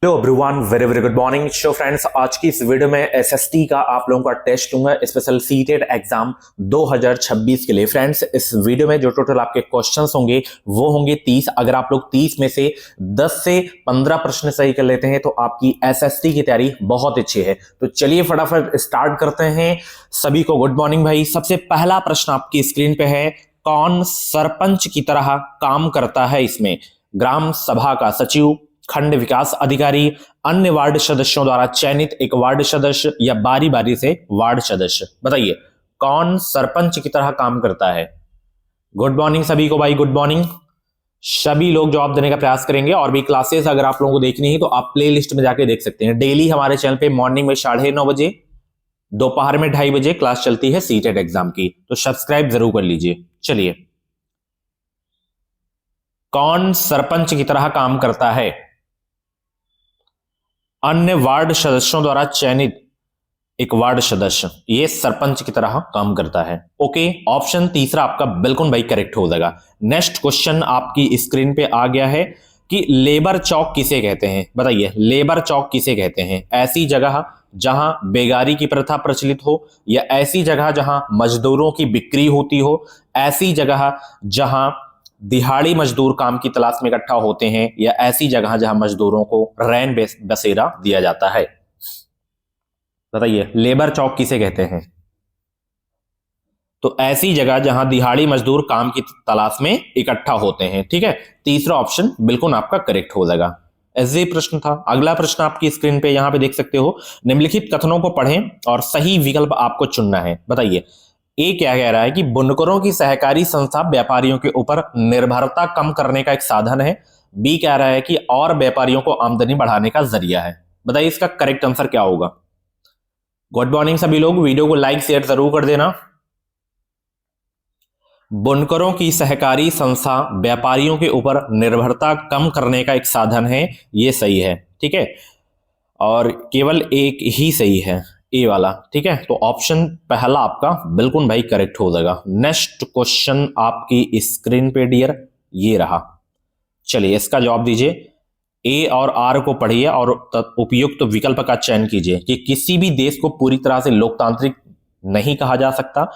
Hello everyone, very very good morning. Show friends, आज की इस वीडियो में एसएसटी का आप लोगों का टेस्ट दूंगा, स्पेशल सीटेड एग्जाम 2026 के लिए। फ्रेंड्स, इस वीडियो में जो टोटल आपके क्वेश्चंस होंगे वो होंगे 30। अगर आप लोग 30 में से 10 से 15 प्रश्न सही कर लेते हैं तो आपकी एसएसटी की तैयारी बहुत अच्छी है। तो चलिए फटाफट स्टार्ट करते हैं। सभी को गुड मॉर्निंग भाई। सबसे पहला प्रश्न आपकी स्क्रीन पे है, कौन सरपंच की तरह काम करता है इसमें? ग्राम सभा का सचिव, खंड विकास अधिकारी, अन्य वार्ड सदस्यों द्वारा चयनित एक वार्ड सदस्य या बारी बारी से वार्ड सदस्य? बताइए कौन सरपंच की तरह काम करता है। गुड मॉर्निंग सभी को भाई, गुड मॉर्निंग। सभी लोग जवाब देने का प्रयास करेंगे। और भी क्लासेस अगर आप लोगों को देखनी है तो आप प्ले लिस्ट में जाके देख सकते हैं। डेली हमारे चैनल पे मॉर्निंग में 9:30 बजे, दोपहर में 2:30 बजे क्लास चलती है सीटेट एग्जाम की, तो सब्सक्राइब जरूर कर लीजिए। चलिए, कौन सरपंच की तरह काम करता है? अन्य वार्ड सदस्यों द्वारा चयनित एक वार्ड सदस्य, ये सरपंच की तरह काम करता है। ओके, ऑप्शन तीसरा आपका बिल्कुल भाई करेक्ट हो जाएगा। नेक्स्ट क्वेश्चन आपकी स्क्रीन पे आ गया है कि लेबर चौक किसे कहते हैं? बताइए लेबर चौक किसे कहते हैं? ऐसी जगह जहां बेगारी की प्रथा प्रचलित हो, या ऐसी जगह जहां मजदूरों की बिक्री होती हो, ऐसी जगह जहां दिहाड़ी मजदूर काम की तलाश में इकट्ठा होते हैं, या ऐसी जगह जहां मजदूरों को रैन बसेरा दिया जाता है? बताइए लेबर चौक किसे कहते हैं? तो ऐसी जगह जहां दिहाड़ी मजदूर काम की तलाश में इकट्ठा होते हैं। ठीक है, तीसरा ऑप्शन बिल्कुल आपका करेक्ट हो जाएगा। ऐसे प्रश्न था। अगला प्रश्न आपकी स्क्रीन पे यहां पे देख सकते हो, निम्नलिखित कथनों को पढ़ें और सही विकल्प आपको चुनना है। बताइए ए क्या कह रहा है कि बुनकरों की सहकारी संस्था व्यापारियों के ऊपर निर्भरता कम करने का एक साधन है। बी कह रहा है कि और व्यापारियों को आमदनी बढ़ाने का जरिया है। बताइए इसका करेक्ट आंसर क्या होगा। गुड मॉर्निंग सभी लोग, वीडियो को लाइक शेयर जरूर कर देना। बुनकरों की सहकारी संस्था व्यापारियों के ऊपर निर्भरता कम करने का एक साधन है, ये सही है। ठीक है, और केवल एक ही सही है, ए वाला। ठीक है, तो ऑप्शन पहला आपका बिल्कुल भाई करेक्ट हो जाएगा। नेक्स्ट क्वेश्चन आपकी स्क्रीन पे डियर ये रहा। चलिए इसका जवाब दीजिए। ए और आर को पढ़िए और उपयुक्त विकल्प का चयन कीजिए कि किसी भी देश को पूरी तरह से लोकतांत्रिक नहीं कहा जा सकता।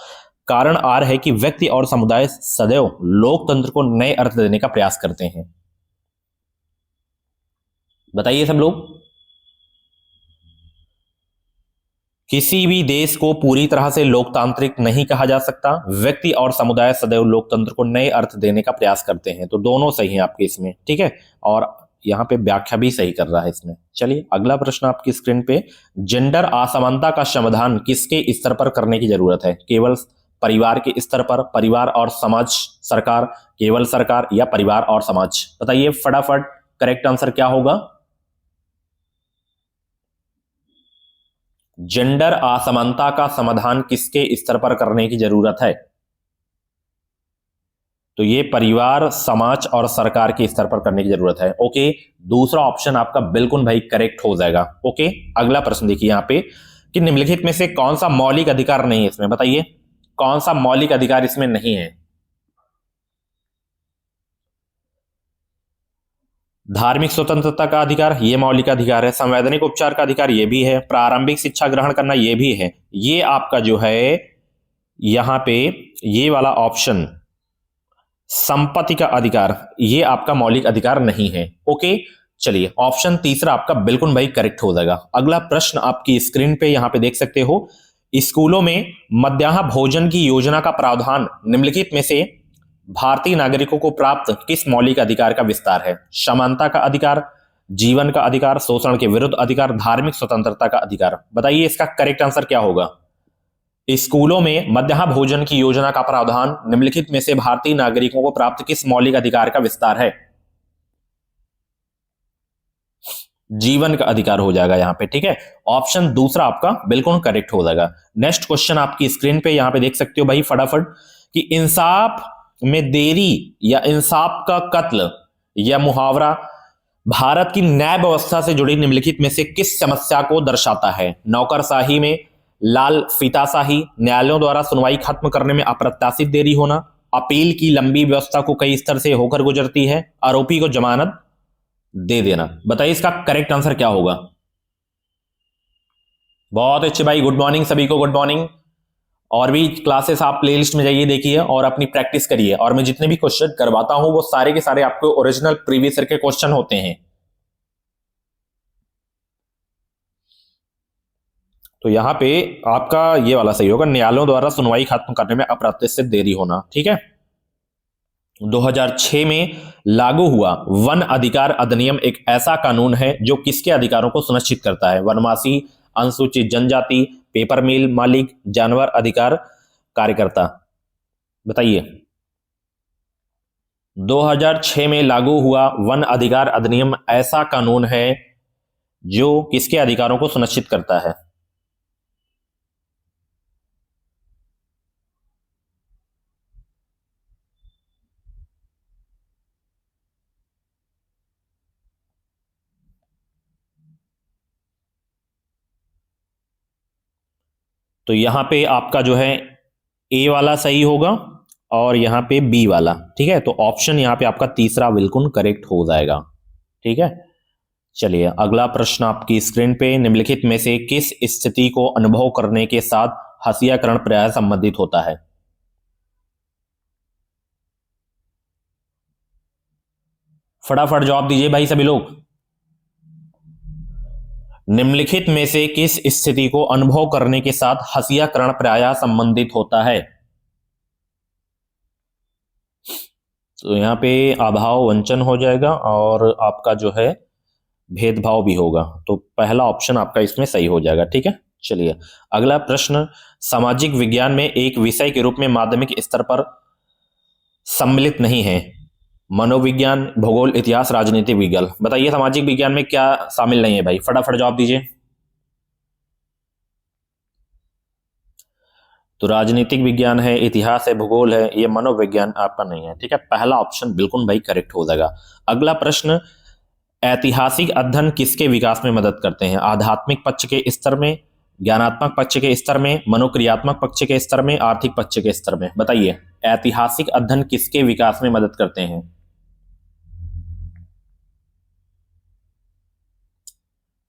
कारण आर है कि व्यक्ति और समुदाय सदैव लोकतंत्र को नए अर्थ देने का प्रयास करते हैं। बताइए सब लोग, किसी भी देश को पूरी तरह से लोकतांत्रिक नहीं कहा जा सकता। व्यक्ति और समुदाय सदैव लोकतंत्र को नए अर्थ देने का प्रयास करते हैं। तो दोनों सही हैं आपके इसमें। ठीक है, और यहां पे व्याख्या भी सही कर रहा है इसमें। चलिए अगला प्रश्न आपकी स्क्रीन पे, जेंडर असमानता का समाधान किसके स्तर पर करने की जरूरत है? केवल परिवार के स्तर पर, परिवार और समाज, सरकार, केवल सरकार, या परिवार और समाज? बताइए फटाफट करेक्ट आंसर क्या होगा। जेंडर असमानता का समाधान किसके स्तर पर करने की जरूरत है? तो ये परिवार, समाज और सरकार के स्तर पर करने की जरूरत है। ओके, दूसरा ऑप्शन आपका बिल्कुल भाई करेक्ट हो जाएगा। ओके, अगला प्रश्न देखिए यहां पे कि निम्नलिखित में से कौन सा मौलिक अधिकार नहीं है इसमें? बताइए कौन सा मौलिक अधिकार इसमें नहीं है? धार्मिक स्वतंत्रता का अधिकार, ये मौलिक अधिकार है। संवैधानिक उपचार का अधिकार, ये भी है। प्रारंभिक शिक्षा ग्रहण करना, ये भी है। ये आपका जो है यहां पे ये वाला ऑप्शन संपत्ति का अधिकार, ये आपका मौलिक अधिकार नहीं है। ओके, चलिए ऑप्शन तीसरा आपका बिल्कुल भाई करेक्ट हो जाएगा। अगला प्रश्न आपकी स्क्रीन पे यहां पे देख सकते हो, स्कूलों में मध्याह्न भोजन की योजना का प्रावधान निम्नलिखित में से भारतीय नागरिकों को प्राप्त किस मौलिक अधिकार का विस्तार है? समानता का अधिकार, जीवन का अधिकार, शोषण के विरुद्ध अधिकार, धार्मिक स्वतंत्रता का अधिकार? बताइए इसका करेक्ट आंसर क्या होगा। स्कूलों में मध्याह्न भोजन की योजना का प्रावधान निम्नलिखित में से भारतीय नागरिकों को प्राप्त किस मौलिक अधिकार का विस्तार है? जीवन का अधिकार हो जाएगा यहां पे। ठीक है, ऑप्शन दूसरा आपका बिल्कुल करेक्ट हो जाएगा। नेक्स्ट क्वेश्चन आपकी स्क्रीन पे यहां पे देख सकते हो भाई फटाफट कि इंसाफ में देरी या इंसाफ का कत्ल या मुहावरा भारत की न्याय व्यवस्था से जुड़ी निम्नलिखित में से किस समस्या को दर्शाता है? नौकरशाही में लाल फीताशाही, न्यायालयों द्वारा सुनवाई खत्म करने में अप्रत्याशित देरी होना, अपील की लंबी व्यवस्था को कई स्तर से होकर गुजरती है, आरोपी को जमानत, दे देना। बताइए इसका करेक्ट आंसर क्या होगा। बहुत अच्छे भाई, गुड मॉर्निंग सभी को, गुड मॉर्निंग। और भी क्लासेस आप प्लेलिस्ट में जाइए, देखिए और अपनी प्रैक्टिस करिए। और मैं जितने भी क्वेश्चन करवाता हूं वो सारे के सारे आपको ओरिजिनल प्रीवियस ईयर के क्वेश्चन होते हैं। तो यहां पे आपका ये वाला सही होगा, न्यायालयों द्वारा सुनवाई खत्म करने में अप्रत्याशित देरी होना। ठीक है। 2006 में लागू हुआ वन अधिकार अधिनियम एक ऐसा कानून है जो किसके अधिकारों को सुनिश्चित करता है। वनवासी, अनुसूचित जनजाति, पेपर मिल मालिक, जानवर अधिकार कार्यकर्ता। बताइए। 2006 में लागू हुआ वन अधिकार अधिनियम ऐसा कानून है जो किसके अधिकारों को सुनिश्चित करता है। तो यहां पे आपका जो है ए वाला सही होगा और यहां पे बी वाला। ठीक है। तो ऑप्शन यहां पे आपका तीसरा बिल्कुल करेक्ट हो जाएगा। ठीक है। चलिए अगला प्रश्न आपकी स्क्रीन पे, निम्नलिखित में से किस स्थिति को अनुभव करने के साथ हसियाकरण प्राय संबंधित होता है। फटाफट जवाब दीजिए भाई सभी लोग। निम्नलिखित में से किस स्थिति को अनुभव करने के साथ हसियाकरण प्राय संबंधित होता है। तो यहां पे अभाव वंचन हो जाएगा और आपका जो है भेदभाव भी होगा। तो पहला ऑप्शन आपका इसमें सही हो जाएगा। ठीक है। चलिए अगला प्रश्न, सामाजिक विज्ञान में एक विषय के रूप में माध्यमिक स्तर पर सम्मिलित नहीं है। मनोविज्ञान, भूगोल, इतिहास, राजनीतिक विज्ञान। बताइए सामाजिक विज्ञान में क्या शामिल नहीं है भाई, फटाफट जवाब दीजिए। तो राजनीतिक विज्ञान है, इतिहास है, भूगोल है, ये मनोविज्ञान आपका नहीं है। ठीक है। पहला ऑप्शन बिल्कुल भाई करेक्ट हो जाएगा। अगला प्रश्न, ऐतिहासिक अध्ययन किसके विकास में मदद करते हैं। आध्यात्मिक पक्ष के स्तर में, ज्ञानात्मक पक्ष के स्तर में, मनोक्रियात्मक पक्ष के स्तर में, आर्थिक पक्ष के स्तर में। बताइए ऐतिहासिक अध्ययन किसके विकास में मदद करते हैं।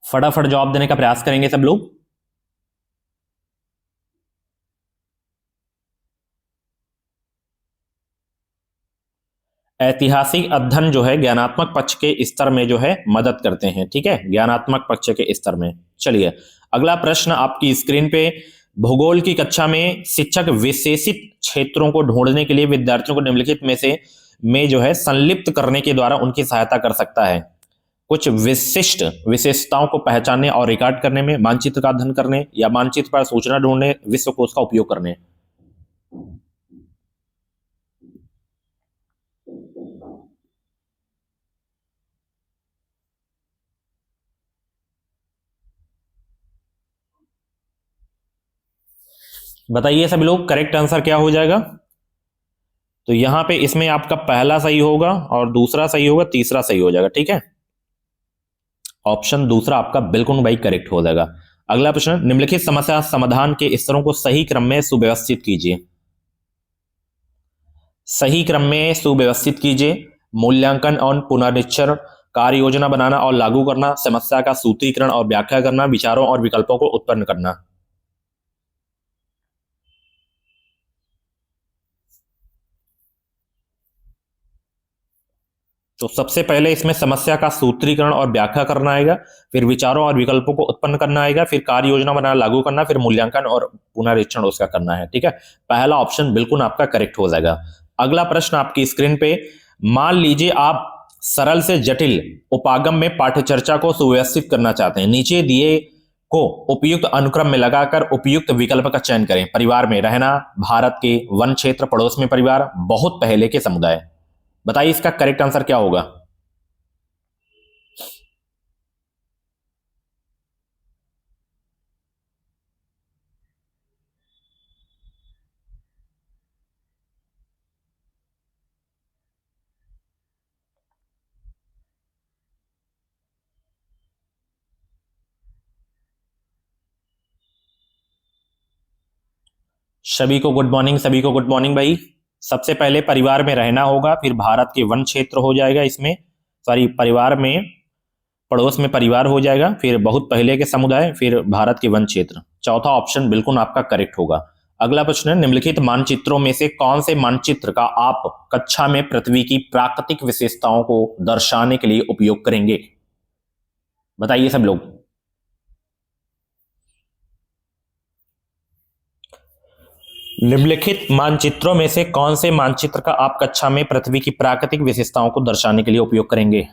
फटाफट जवाब देने का प्रयास करेंगे सब लोग। ऐतिहासिक अध्ययन जो है ज्ञानात्मक पक्ष के स्तर में जो है मदद करते हैं। ठीक है। ज्ञानात्मक पक्ष के स्तर में। चलिए अगला प्रश्न आपकी स्क्रीन पे, भूगोल की कक्षा में शिक्षक विशेषित क्षेत्रों को ढूंढने के लिए विद्यार्थियों को निम्नलिखित में से जो है संलिप्त करने के द्वारा उनकी सहायता कर सकता है। कुछ विशिष्ट विशेषताओं को पहचानने और रिकॉर्ड करने में, मानचित्र का अध्ययन करने, या मानचित्र पर सूचना ढूंढने, विश्वकोश का उपयोग करने। बताइए सभी लोग करेक्ट आंसर क्या हो जाएगा। तो यहां पे इसमें आपका पहला सही होगा और दूसरा सही होगा, तीसरा सही हो जाएगा। ठीक है। ऑप्शन दूसरा आपका बिल्कुल भाई करेक्ट हो जाएगा। अगला प्रश्न, निम्नलिखित समस्या समाधान के स्तरों को सही क्रम में सुव्यवस्थित कीजिए। सही क्रम में सुव्यवस्थित कीजिए। मूल्यांकन और पुनरीक्षण, कार्य योजना बनाना और लागू करना, समस्या का सूत्रीकरण और व्याख्या करना, विचारों और विकल्पों को उत्पन्न करना। तो सबसे पहले इसमें समस्या का सूत्रीकरण और व्याख्या करना आएगा, फिर विचारों और विकल्पों को उत्पन्न करना आएगा, फिर कार्य योजना बनाना लागू करना, फिर मूल्यांकन और पुनरीक्षण उसका करना है। ठीक है। पहला ऑप्शन बिल्कुल आपका करेक्ट हो जाएगा। अगला प्रश्न आपकी स्क्रीन पे, मान लीजिए आप सरल से जटिल उपागम में पाठ्यचर्चा को सुव्यवस्थित करना चाहते हैं। नीचे दिए को उपयुक्त अनुक्रम में लगाकर उपयुक्त विकल्प का चयन करें। परिवार में रहना, भारत के वन क्षेत्र, पड़ोस में परिवार, बहुत पहले के समुदाय। बताइए इसका करेक्ट आंसर क्या होगा। सभी को गुड मॉर्निंग, सभी को गुड मॉर्निंग भाई। सबसे पहले परिवार में रहना होगा, फिर भारत के वन क्षेत्र हो जाएगा इसमें, सॉरी, परिवार में, पड़ोस में परिवार हो जाएगा, फिर बहुत पहले के समुदाय, फिर भारत के वन क्षेत्र। चौथा ऑप्शन बिल्कुल आपका करेक्ट होगा। अगला प्रश्न है, निम्नलिखित मानचित्रों में से कौन से मानचित्र का आप कक्षा में पृथ्वी की प्राकृतिक विशेषताओं को दर्शाने के लिए उपयोग करेंगे? बताइए सब लोग। निम्नलिखित मानचित्रों में से कौन से मानचित्र का आप कक्षा में पृथ्वी की प्राकृतिक विशेषताओं को दर्शाने के लिए उपयोग करेंगे?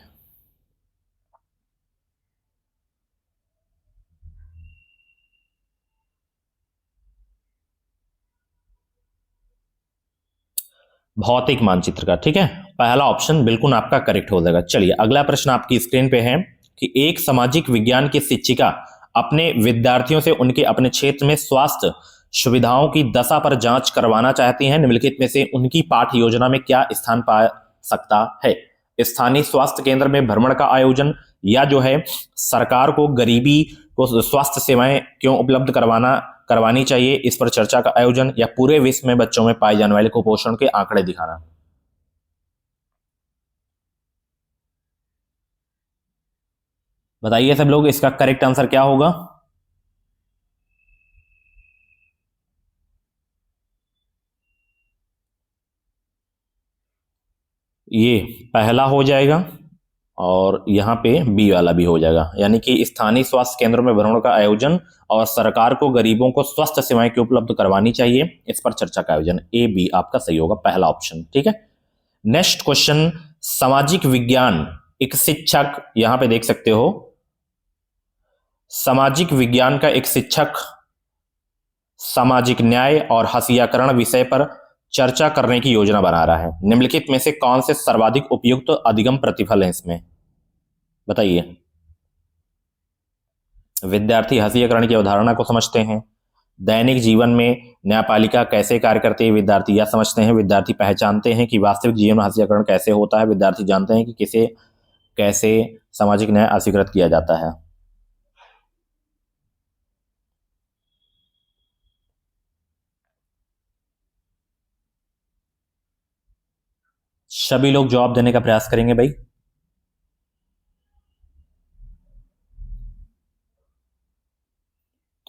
भौतिक मानचित्र का, ठीक है। पहला ऑप्शन बिल्कुल आपका करेक्ट हो जाएगा। चलिए अगला प्रश्न आपकी स्क्रीन पे है कि एक सामाजिक विज्ञान की शिक्षिका अपने विद्यार्थियों से उनके अपने क्षेत्र में स्वास्थ्य सुविधाओं की दशा पर जांच करवाना चाहती हैं। निम्नलिखित में से उनकी पाठ्य योजना में क्या स्थान पा सकता है? स्थानीय स्वास्थ्य केंद्र में भ्रमण का आयोजन, या जो है सरकार को गरीबी को स्वास्थ्य सेवाएं क्यों उपलब्ध करवानी चाहिए इस पर चर्चा का आयोजन, या पूरे विश्व में बच्चों में पाए जाने वाले कुपोषण के आंकड़े दिखाना। बताइए सब लोग, इसका करेक्ट आंसर क्या होगा? ये पहला हो जाएगा और यहाँ पे बी वाला भी हो जाएगा, यानी कि स्थानीय स्वास्थ्य केंद्रों में भ्रमण का आयोजन और सरकार को गरीबों को स्वास्थ्य सेवाएं क्यों उपलब्ध करवानी चाहिए इस पर चर्चा का आयोजन। ए बी आपका सही होगा, पहला ऑप्शन, ठीक है। नेक्स्ट क्वेश्चन, सामाजिक विज्ञान एक शिक्षक, यहां पे देख सकते हो, सामाजिक विज्ञान का एक शिक्षक सामाजिक न्याय और हसियाकरण विषय पर चर्चा करने की योजना बना रहा है। निम्नलिखित में से कौन से सर्वाधिक उपयुक्त अधिगम प्रतिफल है इसमें? बताइए। विद्यार्थी हसियाकरण की अवधारणा को समझते हैं, दैनिक जीवन में न्यायपालिका कैसे कार्य करती है विद्यार्थी यह समझते हैं, विद्यार्थी पहचानते हैं कि वास्तविक जीवन में हसियाकरण कैसे होता है, विद्यार्थी जानते हैं कि किसे कैसे सामाजिक न्याय अस्वीकृत किया जाता है। सभी लोग जवाब देने का प्रयास करेंगे भाई।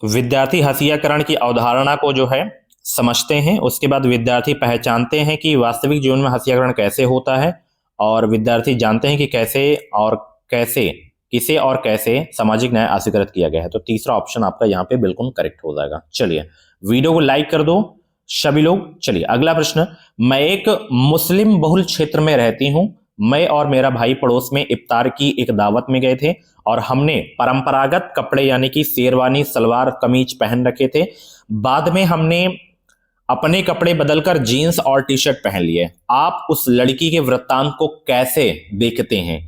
विद्यार्थी हसियाकरण की अवधारणा को जो है समझते हैं, उसके बाद विद्यार्थी पहचानते हैं कि वास्तविक जीवन में हसियाकरण कैसे होता है, और विद्यार्थी जानते हैं कि किसे और कैसे सामाजिक न्याय अस्वीकृत किया गया है। तो तीसरा ऑप्शन आपका यहाँ पे बिल्कुल करेक्ट हो जाएगा। चलिए वीडियो को लाइक कर दो सभी लोग। चलिए अगला प्रश्न, मैं एक मुस्लिम बहुल क्षेत्र में रहती हूं। मैं और मेरा भाई पड़ोस में इफ्तार की एक दावत में गए थे और हमने परंपरागत कपड़े यानी कि शेरवानी सलवार कमीज पहन रखे थे। बाद में हमने अपने कपड़े बदलकर जीन्स और टी शर्ट पहन लिए। आप उस लड़की के वृत्तांत को कैसे देखते हैं?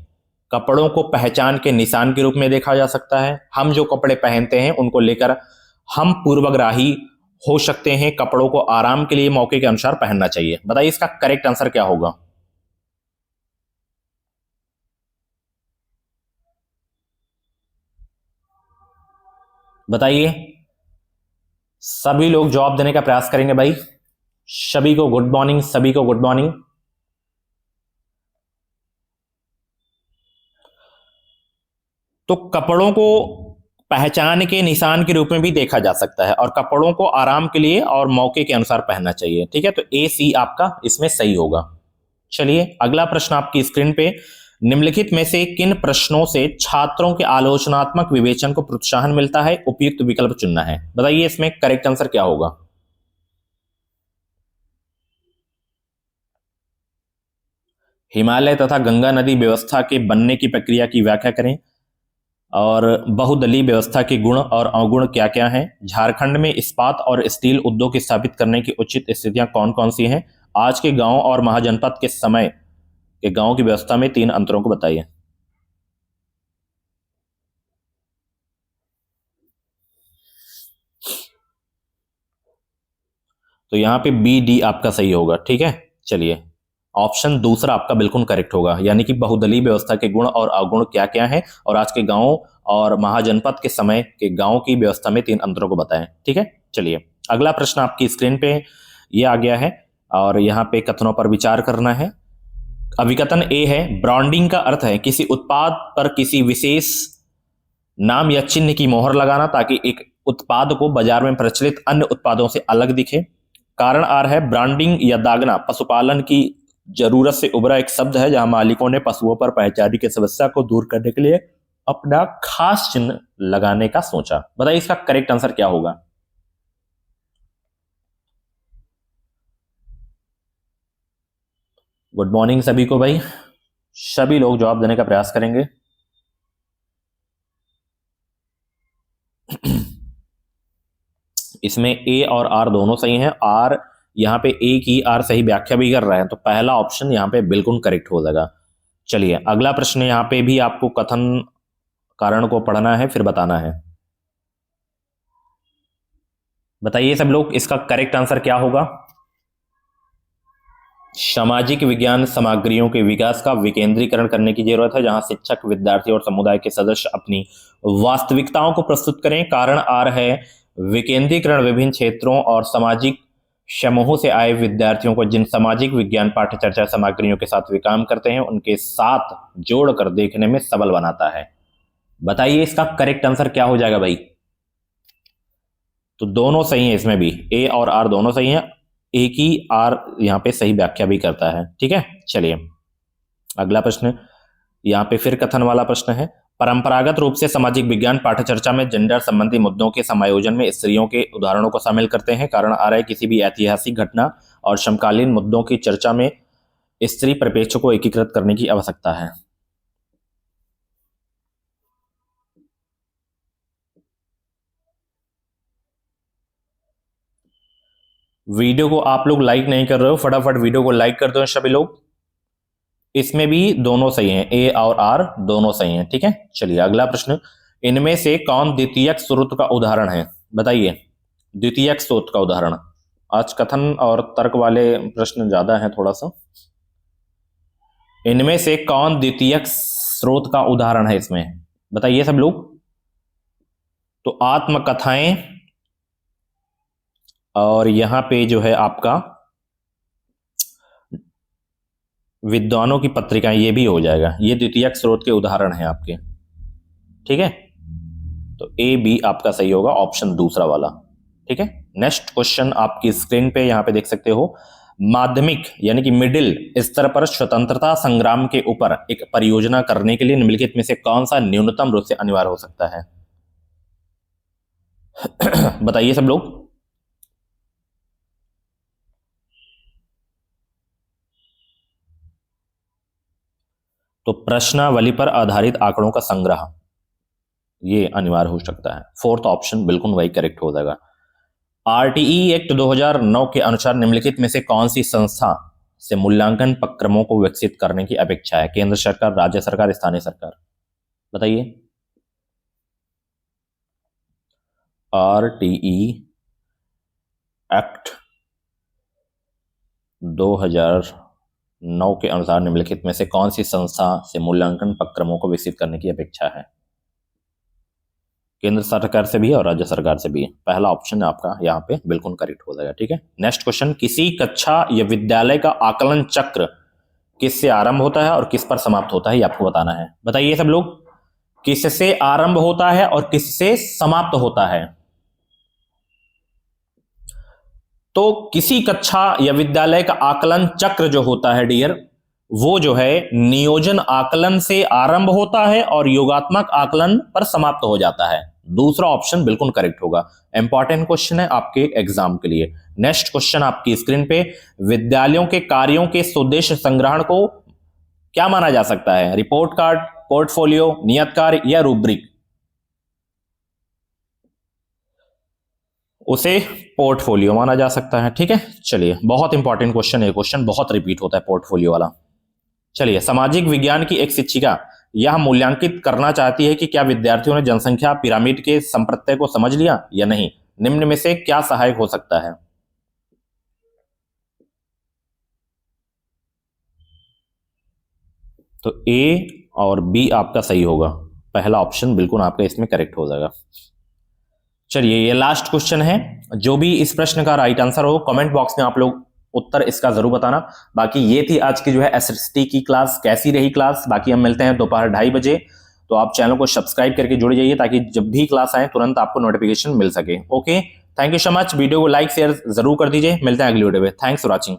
कपड़ों को पहचान के निशान के रूप में देखा जा सकता है। हम जो कपड़े पहनते हैं उनको लेकर हम पूर्वग्राही हो सकते हैं। कपड़ों को आराम के लिए मौके के अनुसार पहनना चाहिए। बताइए इसका करेक्ट आंसर क्या होगा? बताइए, सभी लोग जवाब देने का प्रयास करेंगे भाई। सभी को गुड मॉर्निंग, सभी को गुड मॉर्निंग। तो कपड़ों को पहचान के निशान के रूप में भी देखा जा सकता है और कपड़ों को आराम के लिए और मौके के अनुसार पहनना चाहिए, ठीक है। तो ए सी आपका इसमें सही होगा। चलिए अगला प्रश्न आपकी स्क्रीन पे, निम्नलिखित में से किन प्रश्नों से छात्रों के आलोचनात्मक विवेचन को प्रोत्साहन मिलता है? उपयुक्त विकल्प चुनना है। बताइए इसमें करेक्ट आंसर क्या होगा? हिमालय तथा गंगा नदी व्यवस्था के बनने की प्रक्रिया की व्याख्या करें और बहुदलीय व्यवस्था के गुण और अवगुण क्या क्या हैं? झारखंड में इस्पात और स्टील उद्योग स्थापित करने की उचित स्थितियां कौन कौन सी हैं? आज के गांव और महाजनपद के समय के गांव की व्यवस्था में 3 अंतरों को बताइए। तो यहां पे बी डी आपका सही होगा, ठीक है। चलिए ऑप्शन दूसरा आपका बिल्कुल करेक्ट होगा, यानी कि बहुदलीय व्यवस्था के गुण और अवगुण क्या क्या हैं और आज के गांव और महाजनपद के समय के गांव की व्यवस्था में 3 अंतरों को बताएं, ठीक है। चलिए अगला प्रश्न आपकी स्क्रीन पे ये आ गया है और यहाँ पे कथनों पर विचार करना है। अभिकथन ए है, ब्रांडिंग का अर्थ है किसी उत्पाद पर किसी विशेष नाम या चिन्ह की मोहर लगाना ताकि एक उत्पाद को बाजार में प्रचलित अन्य उत्पादों से अलग दिखे। कारण आर है, ब्रांडिंग या दागना पशुपालन की जरूरत से उभरा एक शब्द है जहां मालिकों ने पशुओं पर पहचानी की समस्या को दूर करने के लिए अपना खास चिन्ह लगाने का सोचा। बताइए इसका करेक्ट आंसर क्या होगा। गुड मॉर्निंग सभी को भाई, सभी लोग जवाब देने का प्रयास करेंगे। इसमें ए और आर दोनों सही हैं। आर यहां पे ए की आर सही व्याख्या भी कर रहे हैं, तो पहला ऑप्शन यहां पे बिल्कुल करेक्ट हो जाएगा। चलिए अगला प्रश्न, यहां पे भी आपको कथन कारण को पढ़ना है फिर बताना है। बताइए सब लोग इसका करेक्ट आंसर क्या होगा। सामाजिक विज्ञान सामग्रियों के विकास का विकेंद्रीकरण करने की जरूरत है जहां शिक्षक, विद्यार्थी और समुदाय के सदस्य अपनी वास्तविकताओं को प्रस्तुत करें। कारण आर है, विकेंद्रीकरण विभिन्न क्षेत्रों और सामाजिक समूहों से आए विद्यार्थियों को जिन सामाजिक विज्ञान पाठ्य चर्चा सामग्रियों के साथ वे काम करते हैं उनके साथ जोड़कर देखने में सबल बनाता है। बताइए इसका करेक्ट आंसर क्या हो जाएगा भाई। तो दोनों सही है, इसमें भी ए और आर दोनों सही हैं। ए की आर यहां पे सही व्याख्या भी करता है। ठीक है, चलिए अगला प्रश्न, यहां पे फिर कथन वाला प्रश्न है। परंपरागत रूप से सामाजिक विज्ञान पाठ्यचर्चा में जेंडर संबंधी मुद्दों के समायोजन में स्त्रियों के उदाहरणों को शामिल करते हैं। कारण आ रहा है, किसी भी ऐतिहासिक घटना और समकालीन मुद्दों की चर्चा में स्त्री परिप्रेक्ष्य को एकीकृत करने की आवश्यकता है। वीडियो को आप लोग लाइक नहीं कर रहे हो, फटाफट वीडियो को लाइक कर दो सभी लोग। इसमें भी दोनों सही हैं, ए और आर दोनों सही हैं। ठीक है, चलिए अगला प्रश्न, इनमें से कौन द्वितीयक स्रोत का उदाहरण है। बताइए द्वितीयक स्रोत का उदाहरण। आज कथन और तर्क वाले प्रश्न ज्यादा हैं थोड़ा सा। इनमें से कौन द्वितीयक स्रोत का उदाहरण है इसमें, बताइए सब लोग। तो आत्मकथाएं और यहां पे जो है आपका विद्वानों की पत्रिकाएं, ये भी हो जाएगा। ये द्वितीयक स्रोत के उदाहरण हैं आपके। ठीक है, तो ए बी आपका सही होगा, ऑप्शन दूसरा वाला। ठीक है, नेक्स्ट क्वेश्चन आपकी स्क्रीन पे यहां पे देख सकते हो। माध्यमिक यानी कि मिडिल स्तर पर स्वतंत्रता संग्राम के ऊपर एक परियोजना करने के लिए निम्नलिखित में से कौन सा न्यूनतम रूप से अनिवार्य हो सकता है। बताइए सब लोग। तो प्रश्नावली पर आधारित आंकड़ों का संग्रह, ये अनिवार्य हो सकता है। फोर्थ ऑप्शन बिल्कुल वही करेक्ट हो जाएगा। आरटीई एक्ट 2009 के अनुसार निम्नलिखित में से कौन सी संस्था से मूल्यांकन उपक्रमों को विकसित करने की अपेक्षा है। केंद्र सरकार, राज्य सरकार, स्थानीय सरकार। बताइए। आरटीई एक्ट 2009 के अनुसार निम्नलिखित में से कौन सी संस्था से मूल्यांकन उपक्रमों को विकसित करने की अपेक्षा है। केंद्र सरकार से भी और राज्य सरकार से भी। पहला ऑप्शन आपका यहाँ पे बिल्कुल करेक्ट हो जाएगा। ठीक है, नेक्स्ट क्वेश्चन, किसी कक्षा या विद्यालय का आकलन चक्र किससे आरंभ होता है और किस पर समाप्त होता है, ये आपको बताना है। बताइए सब लोग, किससे आरंभ होता है और किससे समाप्त होता है। तो किसी कक्षा या विद्यालय का आकलन चक्र जो होता है डियर, वो जो है नियोजन आकलन से आरंभ होता है और योगात्मक आकलन पर समाप्त हो जाता है। दूसरा ऑप्शन बिल्कुल करेक्ट होगा। इंपॉर्टेंट क्वेश्चन है आपके एग्जाम के लिए। नेक्स्ट क्वेश्चन आपकी स्क्रीन पे, विद्यालयों के कार्यों के स्वदेश संग्रहण को क्या माना जा सकता है। रिपोर्ट कार्ड, पोर्टफोलियो, नियत कार्य या रूब्रिक। उसे पोर्टफोलियो माना जा सकता है। ठीक है, चलिए बहुत इंपॉर्टेंट क्वेश्चन है, क्वेश्चन बहुत रिपीट होता है पोर्टफोलियो वाला। चलिए, सामाजिक विज्ञान की एक शिक्षिका यह मूल्यांकित करना चाहती है कि क्या विद्यार्थियों ने जनसंख्या पिरामिड के संप्रत्यय को समझ लिया या नहीं। निम्न में से क्या सहायक हो सकता है। तो ए और बी आपका सही होगा। पहला ऑप्शन बिल्कुल आपका इसमें करेक्ट हो जाएगा। चलिए, ये लास्ट क्वेश्चन है। जो भी इस प्रश्न का राइट आंसर हो कमेंट बॉक्स में आप लोग उत्तर इसका जरूर बताना। बाकी ये थी आज की जो है एसएसटी की क्लास। कैसी रही क्लास, बाकी हम मिलते हैं दोपहर 2:30 बजे। तो आप चैनल को सब्सक्राइब करके जुड़ जाइए ताकि जब भी क्लास आए तुरंत आपको नोटिफिकेशन मिल सके। Okay, thank you so much. Video को लाइक शेयर जरूर कर दीजिए। मिलते हैं अगली वीडियो में। Thanks for watching.